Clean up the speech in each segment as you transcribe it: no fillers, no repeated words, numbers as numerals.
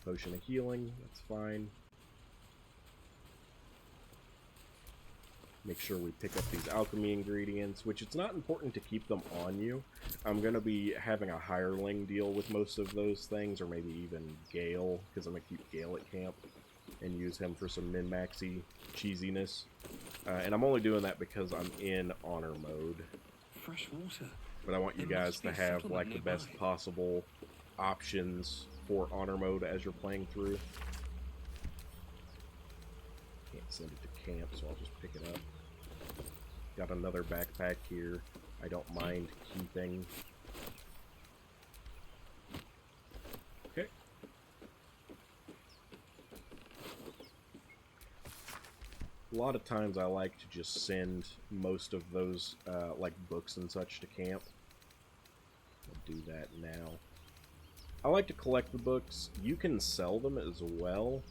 Potion of healing, that's fine. Make sure we pick up these alchemy ingredients, which it's not important to keep them on you. I'm going to be having a hireling deal with most of those things, or maybe even Gale, because I'm going to keep Gale at camp and use him for some min-maxy cheesiness. And I'm only doing that because I'm in honor mode. Fresh water. But I want you guys to have like the best possible options for honor mode as you're playing through. Can't send it to camp, so I'll just pick it up. Got another backpack here. I don't mind keeping. Okay. A lot of times I like to just send most of those like books and such to camp. I'll do that now. I like to collect the books. You can sell them as well,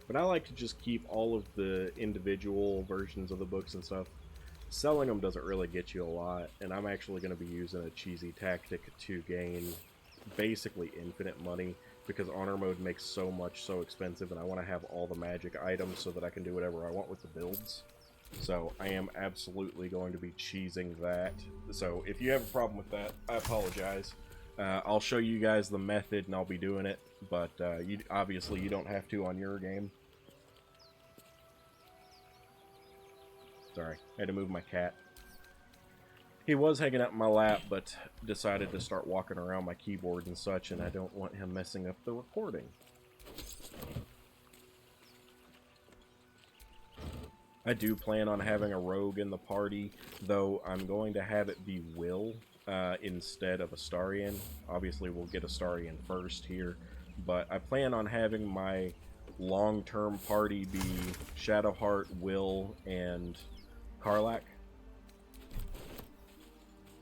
but I like to just keep all of the individual versions of the books and stuff. Selling them doesn't really get you a lot, and I'm actually going to be using a cheesy tactic to gain basically infinite money, because honor mode makes so much so expensive, and I want to have all the magic items so that I can do whatever I want with the builds. So I am absolutely going to be cheesing that. So if you have a problem with that, I apologize. I'll show you guys the method, and I'll be doing it, but obviously you don't have to on your game. Sorry, I had to move my cat. He was hanging out in my lap, but decided to start walking around my keyboard and such, and I don't want him messing up the recording. I do plan on having a rogue in the party, though I'm going to have it be Will instead of Astarion. Obviously, we'll get Astarion first here, but I plan on having my long-term party be Shadowheart, Will, and Karlach.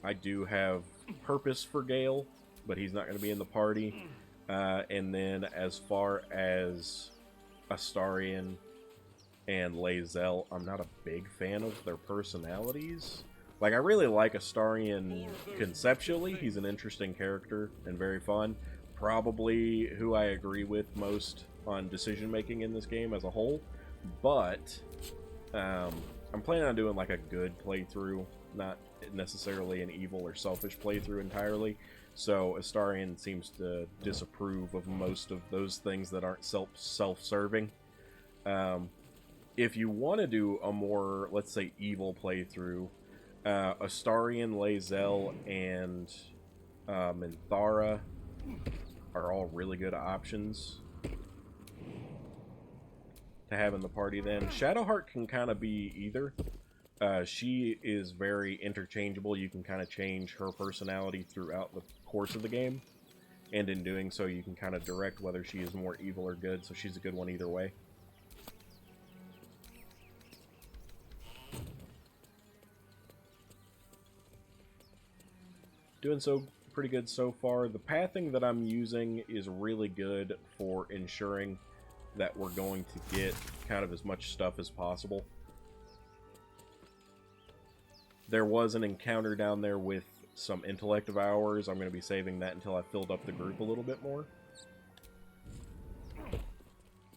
I do have purpose for Gale, but he's not going to be in the party. And then as far as Astarion and Lae'zel, I'm not a big fan of their personalities. Like, I really like Astarion conceptually. He's an interesting character and very fun. Probably who I agree with most on decision-making in this game as a whole. But I'm planning on doing like a good playthrough, not necessarily an evil or selfish playthrough entirely. So Astarion seems to disapprove of most of those things that aren't self-serving. If you want to do a more, let's say, evil playthrough, Astarion, Lae'zel, and Minthara are all really good options to have in the party then. Shadowheart can kind of be either. She is very interchangeable. You can kind of change her personality throughout the course of the game. And in doing so, you can kind of direct whether she is more evil or good, so she's a good one either way. Doing so pretty good so far. The pathing that I'm using is really good for ensuring that we're going to get kind of as much stuff as possible. There was an encounter down there with some intellect devourers. I'm going to be saving that until I filled up the group a little bit more.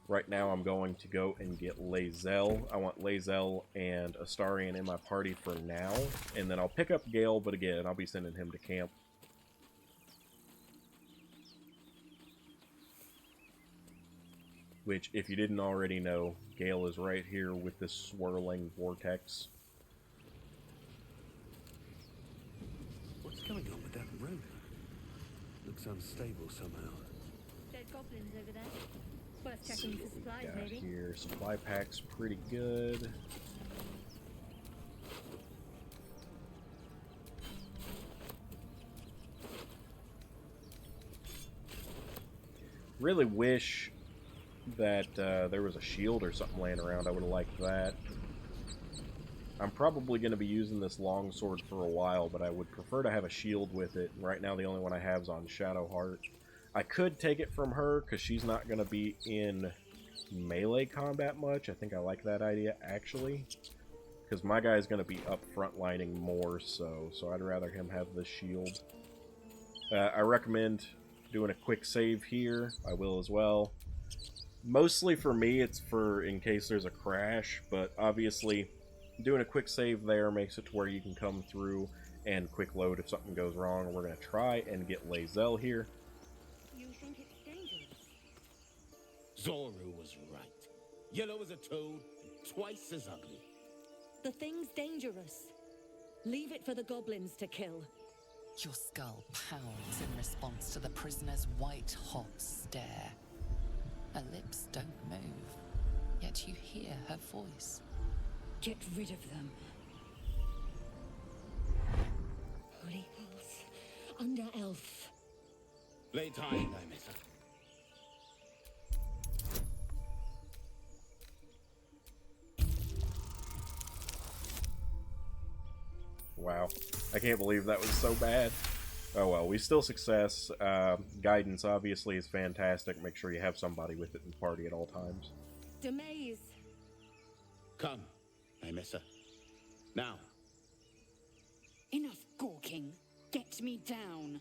Right now I'm going to go and get Lae'zel. I want Lae'zel and Astarion in my party for now, and then I'll pick up Gale, but again, I'll be sending him to camp. Which, if you didn't already know, Gale is right here with this swirling vortex. What's going on with that road? Looks unstable somehow. Dead goblins over there. Worth Let's checking see for what we supplies, got maybe. here. Supply pack's pretty good. Really wish that there was a shield or something laying around. I would have liked that. I'm probably going to be using this longsword for a while, but I would prefer to have a shield with it. Right now the only one I have is on Shadowheart. I could take it from her, because she's not going to be in melee combat much. I think I like that idea, actually. Because my guy's going to be up frontlining more so I'd rather him have the shield. I recommend doing a quick save here. I will as well. Mostly for me, it's for in case there's a crash, but obviously doing a quick save there makes it to where you can come through and quick load if something goes wrong. We're going to try and get Lae'zel here. You think it's dangerous? Zoru was right. Yellow as a toad, and twice as ugly. The thing's dangerous. Leave it for the goblins to kill. Your skull pounds in response to the prisoner's white-hot stare. Her lips don't move, yet you hear her voice. Get rid of them. Holy elf. Under elf. Lay time, Nymetha. Wow, I can't believe that was so bad. Oh well, we still success. Guidance obviously is fantastic. Make sure you have somebody with it in the party at all times. Demaze. Come, Nymetha. Now. Enough gawking. Get me down.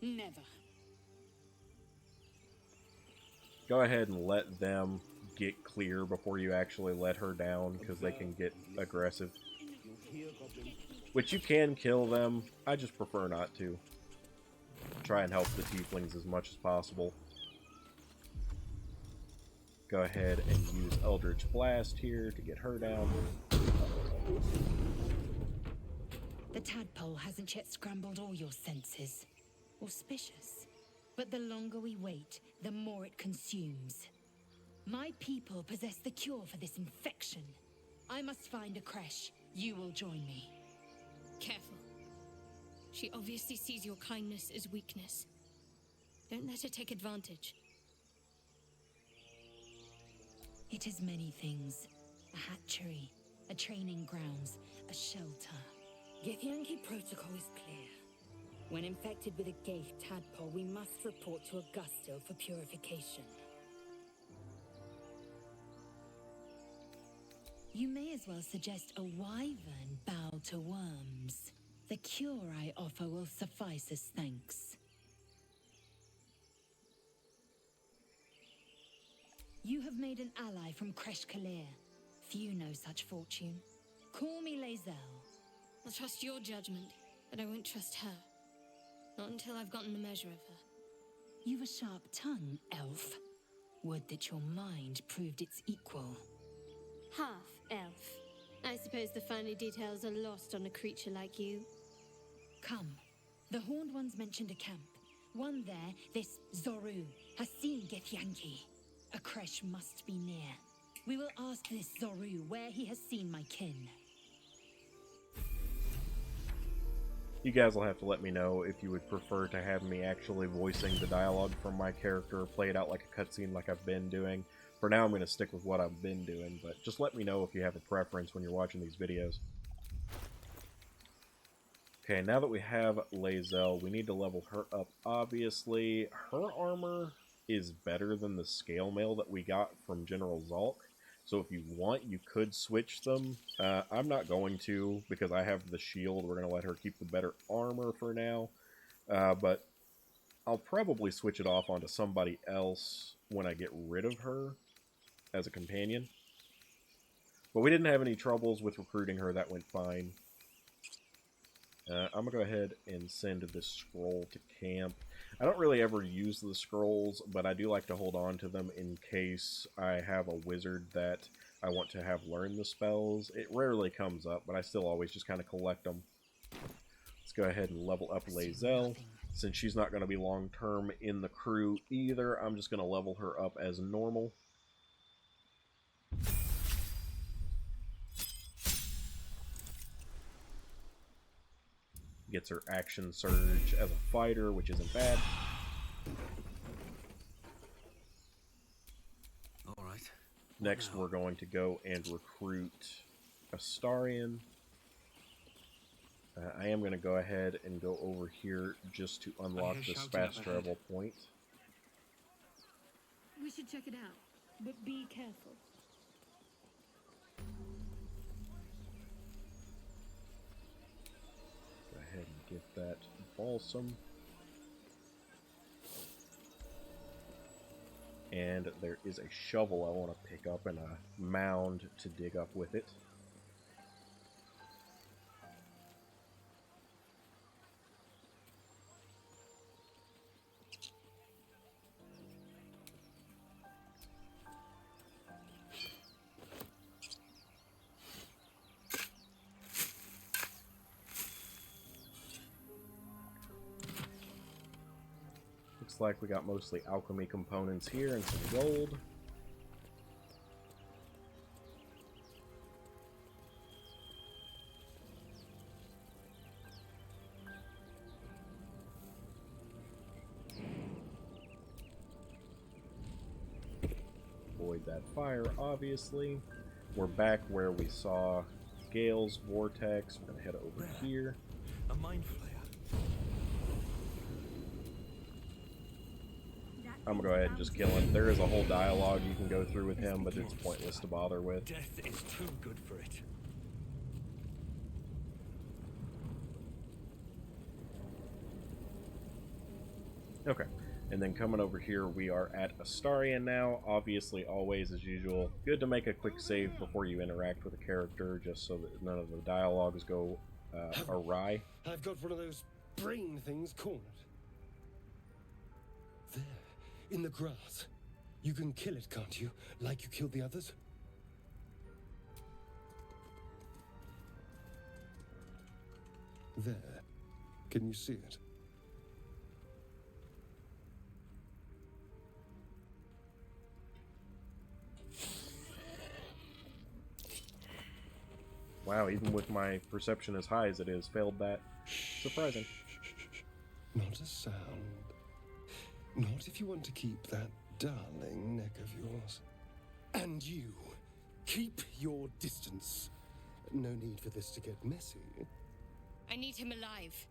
Never. Go ahead and let them get clear before you actually let her down, because they can get aggressive. Which you can kill them, I just prefer not to. Try and help the tieflings as much as possible. Go ahead and use Eldritch Blast here to get her down. The tadpole hasn't yet scrambled all your senses. Auspicious. But the longer we wait, the more it consumes. My people possess the cure for this infection. I must find a creche. You will join me. Careful. She obviously sees your kindness as weakness. Don't let her take advantage. It is many things. A hatchery, a training grounds, a shelter. Githyanki protocol is clear. When infected with a Gaith tadpole, we must report to Augusto for purification. You may as well suggest a wyvern bow to worms. The cure I offer will suffice as thanks. You have made an ally from Kresh Kalir. Few know such fortune. Call me Lae'zel. I'll trust your judgment, but I won't trust her. Not until I've gotten the measure of her. You've a sharp tongue, elf. Would that your mind proved its equal. Half elf. I suppose the finer details are lost on a creature like you. Come. The Horned Ones mentioned a camp. One there, this Zoru, has seen Githyanki. A creche must be near. We will ask this Zoru where he has seen my kin. You guys will have to let me know if you would prefer to have me actually voicing the dialogue from my character, play it out like a cutscene like I've been doing. For now, I'm going to stick with what I've been doing, but just let me know if you have a preference when you're watching these videos. Okay, now that we have Lae'zel, we need to level her up, obviously. Her armor is better than the scale mail that we got from General Zalk, so if you want, you could switch them. I'm not going to, because I have the shield. We're going to let her keep the better armor for now, but I'll probably switch it off onto somebody else when I get rid of her as a companion. But we didn't have any troubles with recruiting her. That went fine. I'm going to go ahead and send this scroll to camp. I don't really ever use the scrolls, but I do like to hold on to them in case I have a wizard that I want to have learn the spells. It rarely comes up, but I still always just kind of collect them. Let's go ahead and level up Lae'zel. Since she's not going to be long-term in the crew either, I'm just going to level her up as normal. Gets her action surge as a fighter, which isn't bad. All right. Next, we're going to go and recruit Astarion. I am going to go ahead and go over here just to unlock this fast travel point. We should check it out, but be careful. Go ahead and get that balsam. And there is a shovel I want to pick up and a mound to dig up with it. Looks like we got mostly alchemy components here and some gold. Avoid that fire, obviously. We're back where we saw Gale's vortex. We're gonna head over here. A mind flayer. I'm gonna go ahead and just kill him. There is a whole dialogue you can go through with him, but it's pointless to bother with. Death is too good for it. Okay, and then coming over here, we are at Astarion now. Obviously, always as usual, good to make a quick save before you interact with a character, just so that none of the dialogues go awry. I've got one of those brain things cornered. There, in the grass. You can kill it, can't you? Like you killed the others? There. Can you see it? Wow, even with my perception as high as it is, failed that. Surprising. Not a sound. Not if you want to keep that darling neck of yours. And you, keep your distance. No need for this to get messy. I need him alive.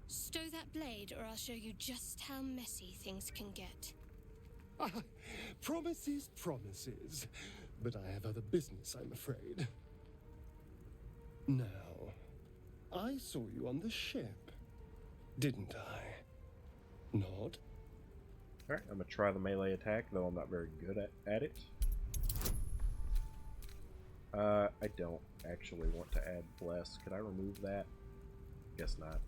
Stow that blade, or I'll show you just how messy things can get. Promises, promises. But I have other business, I'm afraid. Now, I saw you on the ship, didn't I? Nod? Alright, I'm gonna try the melee attack, though I'm not very good at it. I don't actually want to add Bless. Could I remove that? Guess not.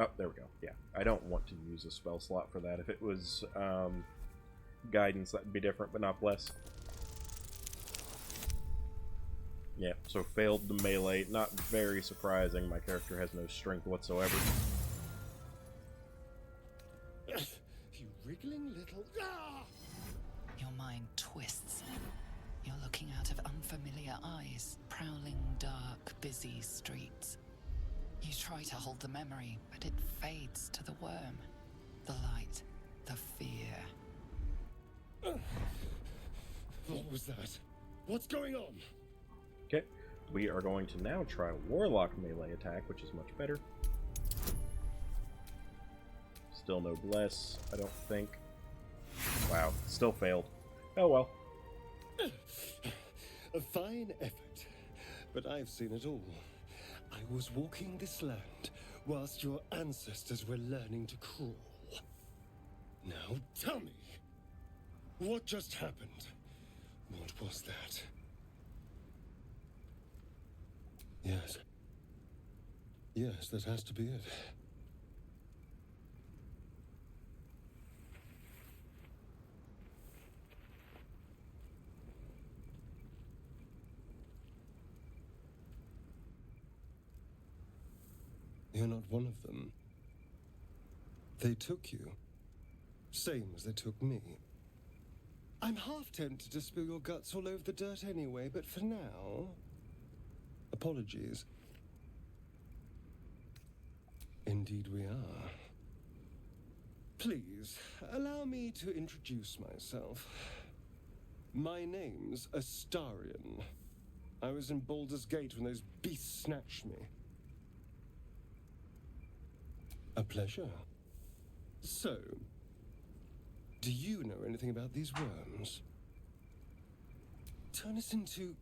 Oh, there we go. Yeah, I don't want to use a spell slot for that. If it was Guidance, that would be different, but not Bless. Yeah, so failed the melee. Not very surprising. My character has no strength whatsoever. You wriggling little... Ah! Your mind twists. You're looking out of unfamiliar eyes, prowling dark, busy streets. You try to hold the memory, but it fades to the worm. The light, the fear. What was that? What's going on? Okay, we are going to now try Warlock melee attack, which is much better. Still no Bless, I don't think. Wow, still failed. Oh well. A fine effort, but I've seen it all. I was walking this land whilst your ancestors were learning to crawl. Now tell me, what just happened? What was that? Yes. Yes, that has to be it. You're not one of them. They took you. Same as they took me. I'm half tempted to spill your guts all over the dirt anyway, but for now... Apologies. Indeed we are. Please, allow me to introduce myself. My name's Astarion. I was in Baldur's Gate when those beasts snatched me. A pleasure. So, do you know anything about these worms? Turn us into...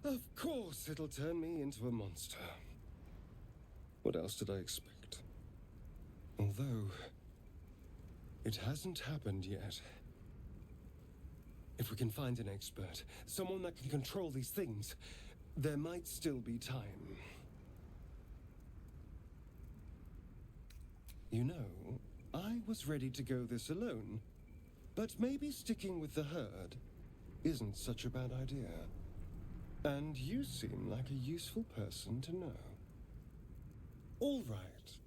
Of course it'll turn me into a monster. What else did I expect? Although, it hasn't happened yet. If we can find an expert, someone that can control these things, there might still be time. You know, I was ready to go this alone, but maybe sticking with the herd isn't such a bad idea. And you seem like a useful person to know. All right.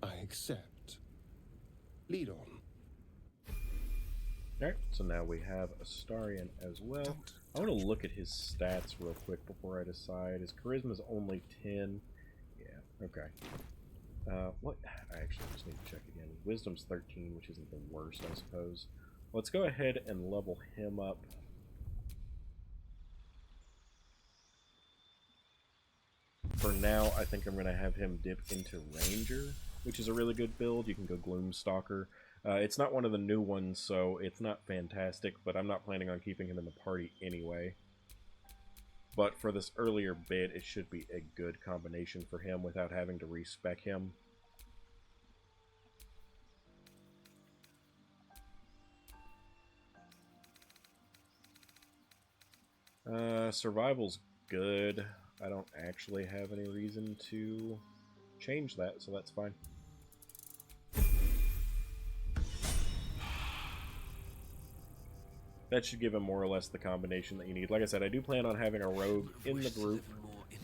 I accept. Lead on. Alright, so now we have Astarion as well. I want to look at his stats real quick before I decide. His charisma is only 10. Yeah, okay. What? I actually just need to check again. Wisdom's 13, which isn't the worst, I suppose. Let's go ahead and level him up. For now, I think I'm going to have him dip into Ranger, which is a really good build. You can go Gloomstalker. It's not one of the new ones, so it's not fantastic, but I'm not planning on keeping him in the party anyway. But for this earlier bit, it should be a good combination for him without having to respec him. Survival's good. I don't actually have any reason to change that, so that's fine. That should give him more or less the combination that you need. Like I said, I do plan on having a rogue in the group,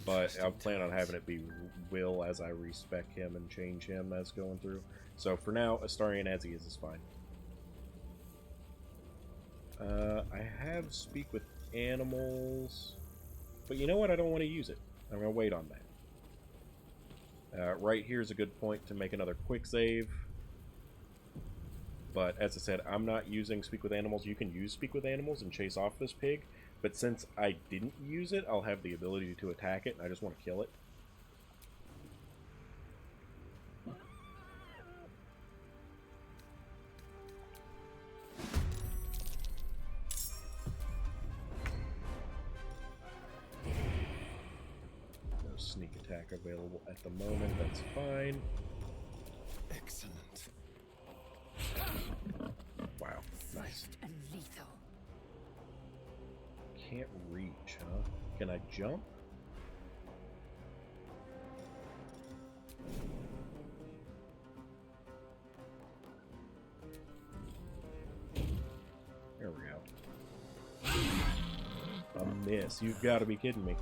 but I plan on having it be Will as I respec him and change him as going through. So for now, Astarion as he is fine. I have Speak with Animals, but you know what? I don't want to use it. I'm going to wait on that. Right here is a good point to make another quick save. But as I said, I'm not using Speak with Animals. You can use Speak with Animals and chase off this pig, but since I didn't use it, I'll have the ability to attack it, and I just want to kill it. No sneak attack available at the moment, that's fine. Excellent. Wow, nice. And lethal. Can't reach, huh? Can I jump? There we go. A miss. You've got to be kidding me.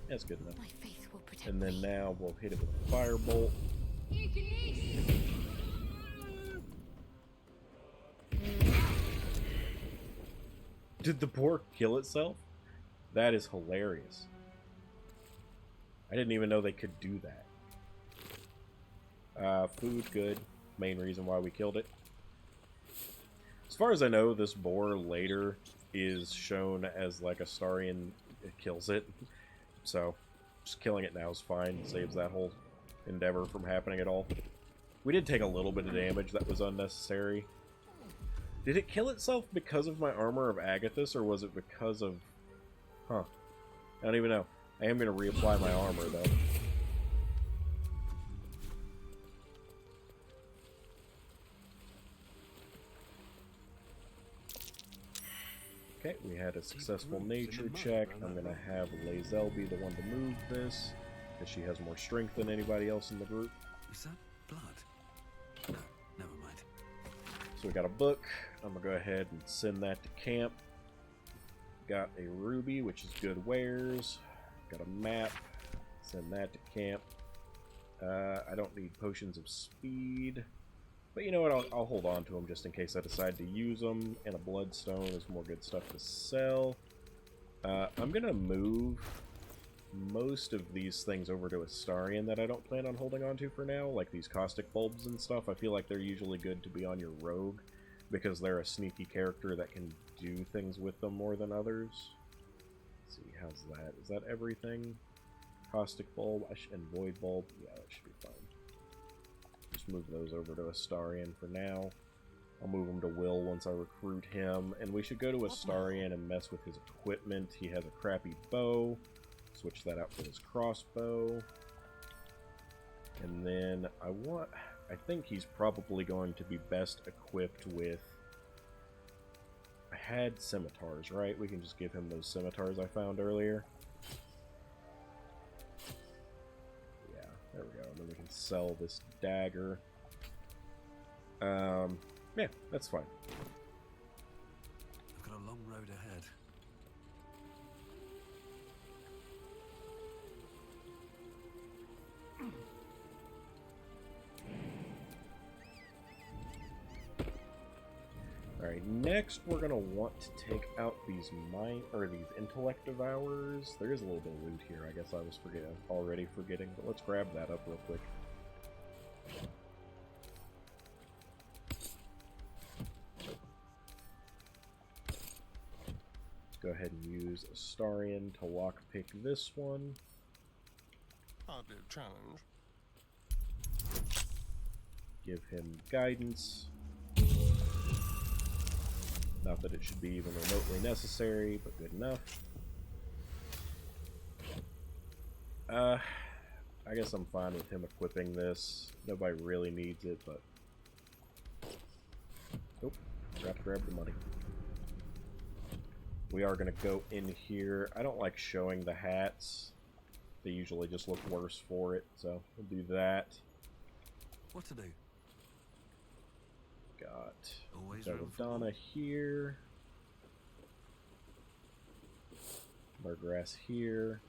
That's good enough. My faith will protect And then me. now we'll hit it with a firebolt. Did the boar kill itself? That is hilarious. I didn't even know they could do that. Food, good. Main reason why we killed it. As far as I know, this boar later is shown as like Astarion kills it. So, just killing it now is fine. Saves that whole endeavor from happening at all. We did take a little bit of damage that was unnecessary. Did it kill itself because of my Armor of Agathis, or was it because of... Huh. I don't even know. I am going to reapply my armor, though. Okay, we had a successful nature check. I'm going to have Lae'zel be the one to move this, because she has more strength than anybody else in the group. Is that blood? No, never mind. So we got a book. I'm going to go ahead and send that to camp. Got a ruby, which is good wares. Got a map. Send that to camp. I don't need potions of speed. But you know what, I'll hold on to them just in case I decide to use them. And a bloodstone is more good stuff to sell. I'm going to move most of these things over to Astarion that I don't plan on holding on to for now. Like these caustic bulbs and stuff. I feel like they're usually good to be on your rogue, because they're a sneaky character that can do things with them more than others. Let's see, how's that? Is that everything? Caustic bulb and void bulb? Yeah, that should be fine. Just move those over to Astarion for now. I'll move him to Will once I recruit him. And we should go to Astarion and mess with his equipment. He has a crappy bow. Switch that out for his crossbow. And then I think he's probably going to be best equipped with... I had scimitars, right? We can just give him those scimitars I found earlier. Yeah, there we go. And then we can sell this dagger. Yeah, that's fine. I've got a long road ahead. Alright, next we're gonna want to take out these intellect devourers. There is a little bit of loot here, I guess I was already forgetting, but let's grab that up real quick. Go ahead and use Astarion to lockpick this one. Hardly a challenge. Give him guidance. Not that it should be even remotely necessary, but good enough. I guess I'm fine with him equipping this. Nobody really needs it, but... Nope, forgot to grab the money. We are going to go in here. I don't like showing the hats. They usually just look worse for it, so we'll do that. What to do? Got Always room for Belladonna here. Murgrass here.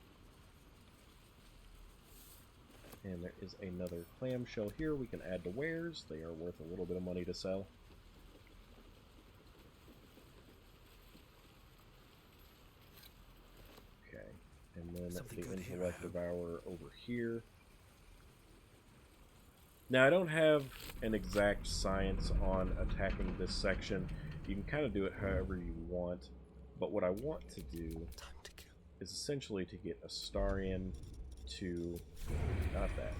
And there is another clamshell here we can add to wares. They are worth a little bit of money to sell. Okay, and then Something the good here, I intellect hope. devourer over here. Now, I don't have an exact science on attacking this section. You can kind of do it however you want, but what I want to do Time to kill. is essentially to get Astarion to, not that,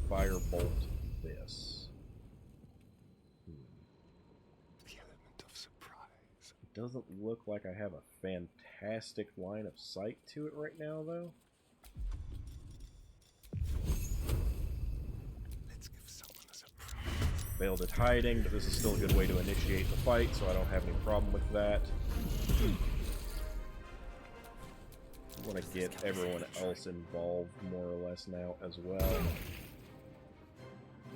firebolt this. The element of surprise. It doesn't look like I have a fantastic line of sight to it right now, though. Let's give someone a surprise. Failed at hiding, but this is still a good way to initiate the fight, so I don't have any problem with that. I want to get everyone else involved more or less now as well.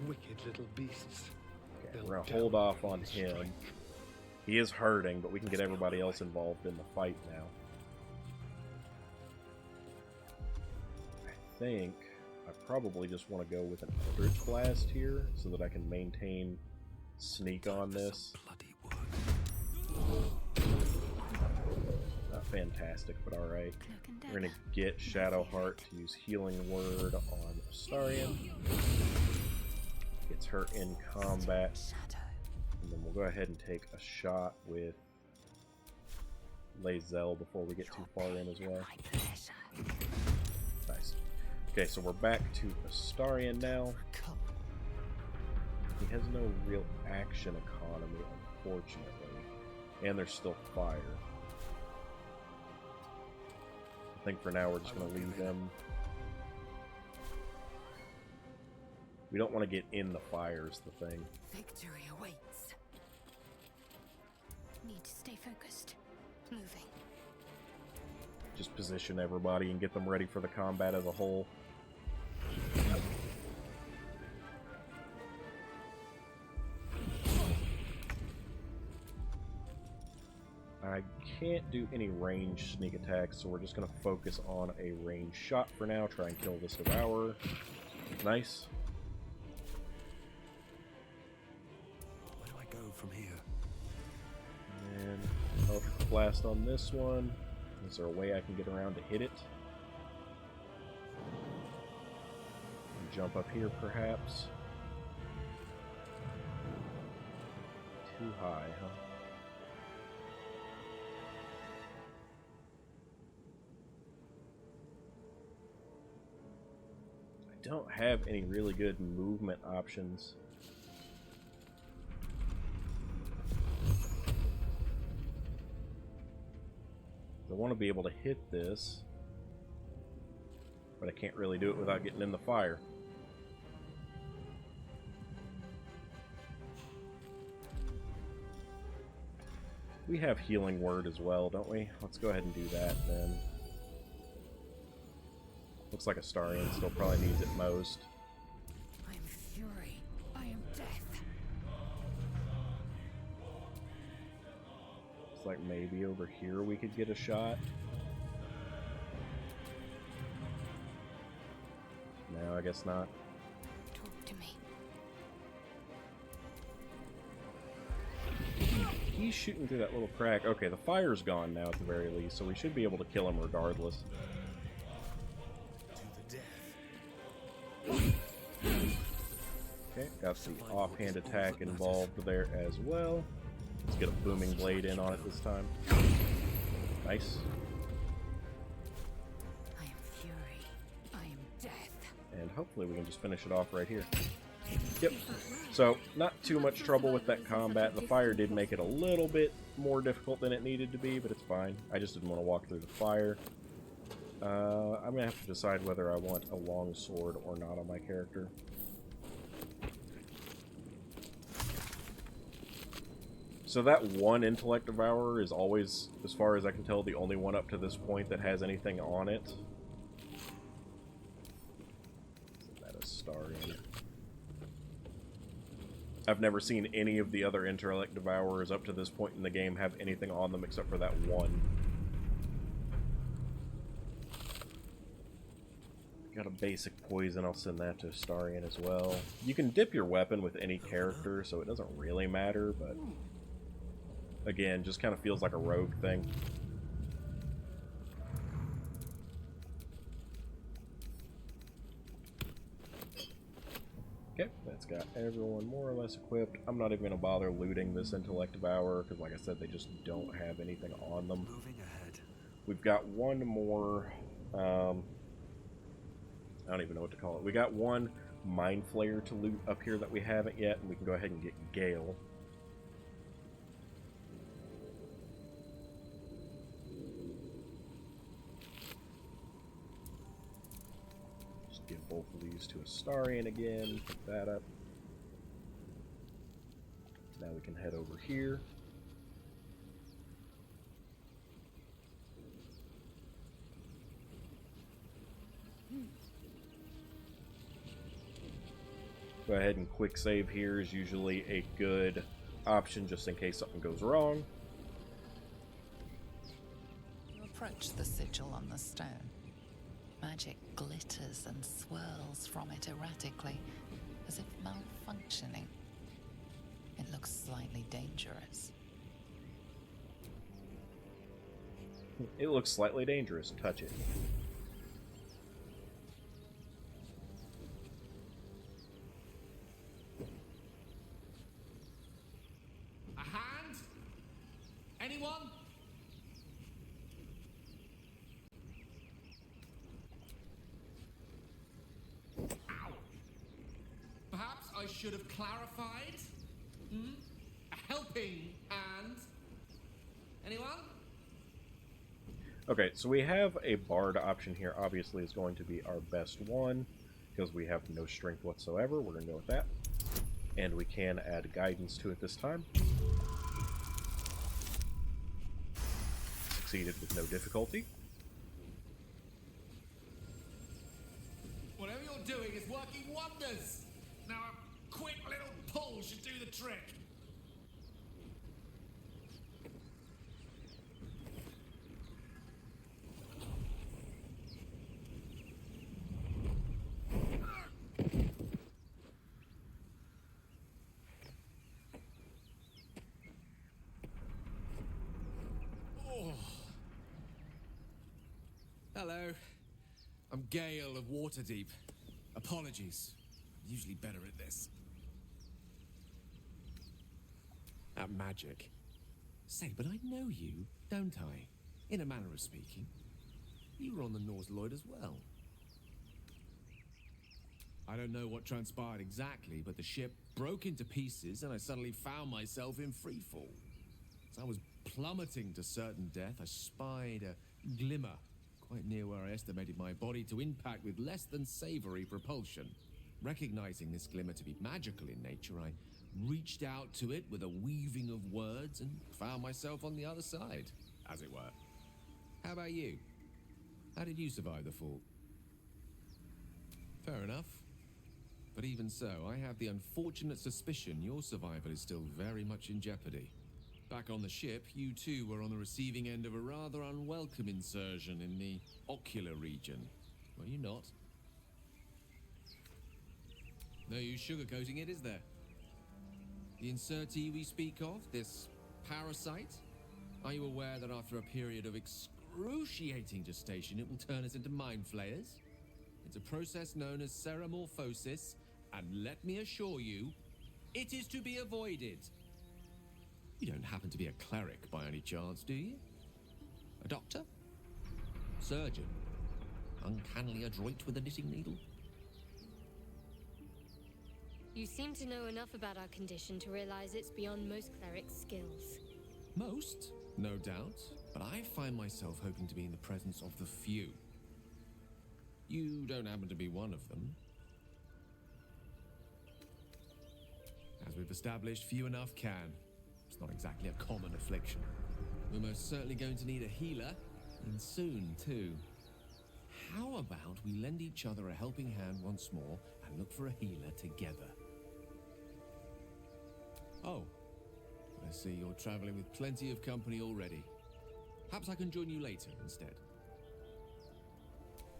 Wicked little beasts. Okay, we're going to hold off on him. He is hurting, but we can get everybody else involved in the fight now. I think I probably just want to go with an Eldritch Blast here so that I can maintain sneak on this. Bloody work. Not fantastic, but alright. We're going to get Shadowheart to use Healing Word on Astarion. Gets her in combat. And then we'll go ahead and take a shot with Lae'zel before we get too far in as well. Nice. Okay, so we're back to Astarion now. He has no real action economy, unfortunately. And there's still fire. I think for now we're just going to leave him. We don't want to get in the fire is the thing. Victory awaits. Need to stay focused. Moving. Just position everybody and get them ready for the combat as a whole. I can't do any range sneak attacks, so we're just going to focus on a range shot for now. Try and kill this devourer. Nice. Where do I go from here? And Eldritch Blast on this one. Is there a way I can get around to hit it? And jump up here, perhaps? Too high, huh? I don't have any really good movement options. I want to be able to hit this, but I can't really do it without getting in the fire. We have healing word as well, don't we? Let's go ahead and do that then. Looks like Astarion still probably needs it most. I am fury. I am death. Looks like maybe over here we could get a shot. No, I guess not. Talk to me. He's shooting through that little crack. Okay, the fire's gone now at the very least, so we should be able to kill him regardless. To the death. Okay, got the offhand attack involved there as well. Let's get a booming blade in on it this time. Nice. I am fury. I am death. And hopefully we can just finish it off right here. Yep. So, not too much trouble with that combat. The fire did make it a little bit more difficult than it needed to be, but it's fine. I just didn't want to walk through the fire. I'm going to have to decide whether I want a long sword or not on my character. So that one Intellect Devourer is always, as far as I can tell, the only one up to this point that has anything on it. Isn't that a Astarion? I've never seen any of the other Intellect Devourers up to this point in the game have anything on them except for that one. Got a basic poison, I'll send that to Astarion as well. You can dip your weapon with any character, so it doesn't really matter, but again, just kind of feels like a rogue thing. Okay, that's got everyone more or less equipped. I'm not even going to bother looting this Intellect Devourer, because like I said, they just don't have anything on them. Moving ahead. We've got one more, I don't even know what to call it. We got one Mind Flayer to loot up here that we haven't yet, and we can go ahead and get Gale. Just give both of these to Astarion again, pick that up. Now we can head over here. Go ahead and quick save here is usually a good option just in case something goes wrong. You approach the sigil on the stone. Magic glitters and swirls from it erratically, as if malfunctioning. It looks slightly dangerous. It looks slightly dangerous. Touch it. A hand? Anyone? Ow. Perhaps I should have clarified? Hmm? A helping hand? Anyone? Okay, so we have a bard option here. Obviously, is going to be our best one because we have no strength whatsoever. We're going to go with that. And we can add guidance to it this time. Succeeded with no difficulty. Whatever you're doing is working wonders. Now a quick little pull should do the trick. Hello. I'm Gale of Waterdeep. Apologies. I'm usually better at this. At magic. Say, but I know you, don't I? In a manner of speaking. You were on the Norse Lloyd as well. I don't know what transpired exactly, but the ship broke into pieces and I suddenly found myself in freefall. So I was plummeting to certain death, I spied a glimmer quite near where I estimated my body to impact with less than savory propulsion. Recognizing this glimmer to be magical in nature, I reached out to it with a weaving of words and found myself on the other side, as it were. How about you? How did you survive the fall? Fair enough. But even so, I have the unfortunate suspicion your survival is still very much in jeopardy. Back on the ship, you too were on the receiving end of a rather unwelcome insertion in the ocular region, were you not? No use sugarcoating it, is there? The insertee we speak of, this parasite, are you aware that after a period of excruciating gestation, it will turn us into mind flayers? It's a process known as ceramorphosis, and let me assure you, it is to be avoided. You don't happen to be a cleric by any chance, do you? A doctor? Surgeon? Uncannily adroit with a knitting needle? You seem to know enough about our condition to realize it's beyond most clerics' skills. Most, no doubt, but I find myself hoping to be in the presence of the few. You don't happen to be one of them. As we've established, few enough can. It's not exactly a common affliction. We're most certainly going to need a healer, and soon, too. How about we lend each other a helping hand once more and look for a healer together? Oh, I see you're traveling with plenty of company already. Perhaps I can join you later instead.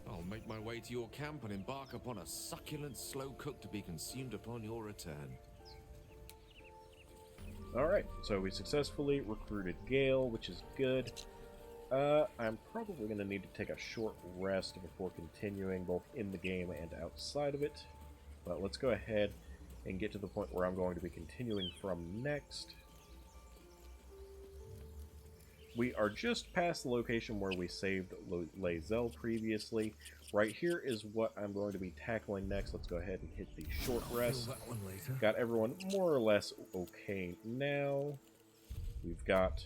I'll make my way to your camp and embark upon a succulent slow cook to be consumed upon your return. Alright, so we successfully recruited Gale, which is good. I'm probably going to need to take a short rest before continuing both in the game and outside of it. But let's go ahead and get to the point where I'm going to be continuing from next. We are just past the location where we saved Lae'zel previously. Right here is what I'm going to be tackling next. Let's go ahead and hit the short rest. That one later. Got everyone more or less okay now. We've got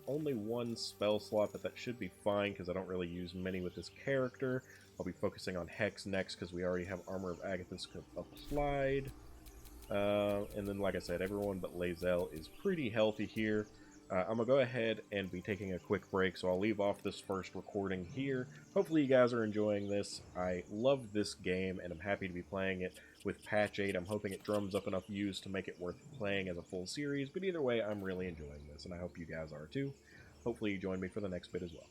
only one spell slot, but that should be fine because I don't really use many with this character. I'll be focusing on Hex next because we already have Armor of Agathys applied. And then, like I said, everyone but Lae'zel is pretty healthy here. I'm going to go ahead and be taking a quick break, so I'll leave off this first recording here. Hopefully you guys are enjoying this. I love this game, and I'm happy to be playing it with Patch 8. I'm hoping it drums up enough views to make it worth playing as a full series, but either way, I'm really enjoying this, and I hope you guys are too. Hopefully you join me for the next bit as well.